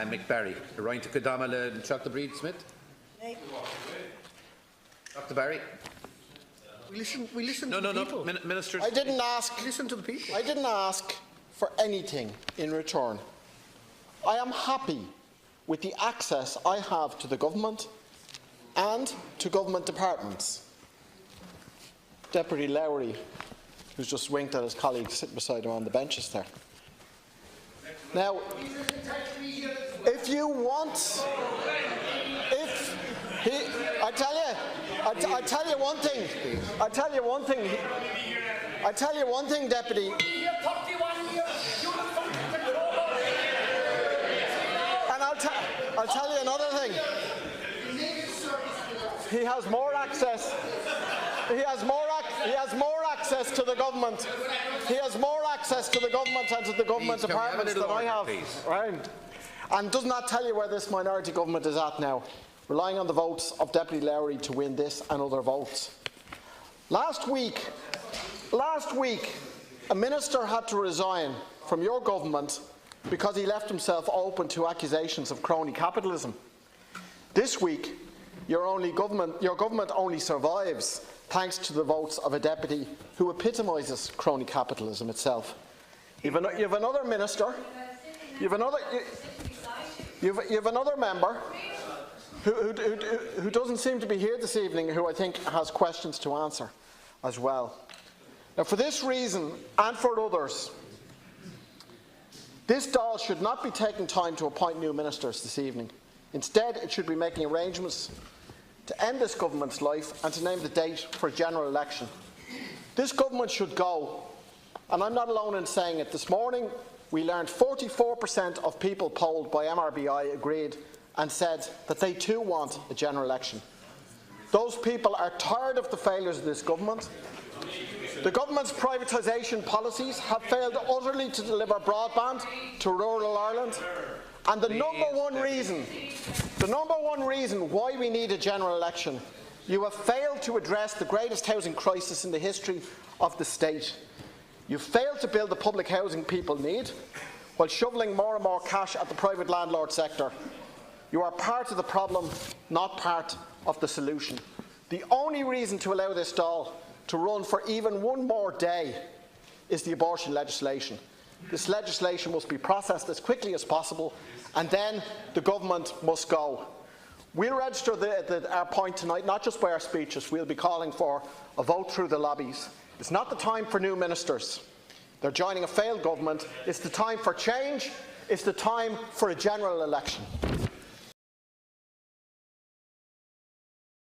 Mick Barry. Roin to Kadama le Chuck the Breed Smith. Dr. Barry. We listen to the people. Ministers. I didn't ask. Listen to the people. I didn't ask for anything in return. I am happy with the access I have to the government and to government departments. Deputy Lowry, who's just winked at his colleague sitting beside him on the benches there. Now, if you want, I tell you one thing, Deputy. And I'll tell you another thing. He has more access. He has more access to the government. He has more access to the government and to the government departments than I have. Right. And does not tell you where this minority government is at now, relying on the votes of Deputy Lowry to win this and other votes. Last week, a minister had to resign from your government because he left himself open to accusations of crony capitalism. This week, your government only survives thanks to the votes of a deputy who epitomises crony capitalism itself. You've another minister, you've another member who doesn't seem to be here this evening, who I think has questions to answer as well. Now, for this reason and for others, this Dáil should not be taking time to appoint new ministers this evening. Instead, it should be making arrangements to end this government's life and to name the date for a general election. This government should go, and I'm not alone in saying it. This morning, we learned 44% of people polled by MRBI agreed and said that they too want a general election. Those people are tired of the failures of this government. The government's privatisation policies have failed utterly to deliver broadband to rural Ireland. And the number one reason why we need a general election, you have failed to address the greatest housing crisis in the history of the state. You failed to build the public housing people need, while shovelling more and more cash at the private landlord sector. You are part of the problem, not part of the solution. The only reason to allow this Dáil to run for even one more day is the abortion legislation. This legislation must be processed as quickly as possible, and then the government must go. We'll register our point tonight, not just by our speeches. We'll be calling for a vote through the lobbies. It's not the time for new ministers. They're joining a failed government. It's the time for change. It's the time for a general election.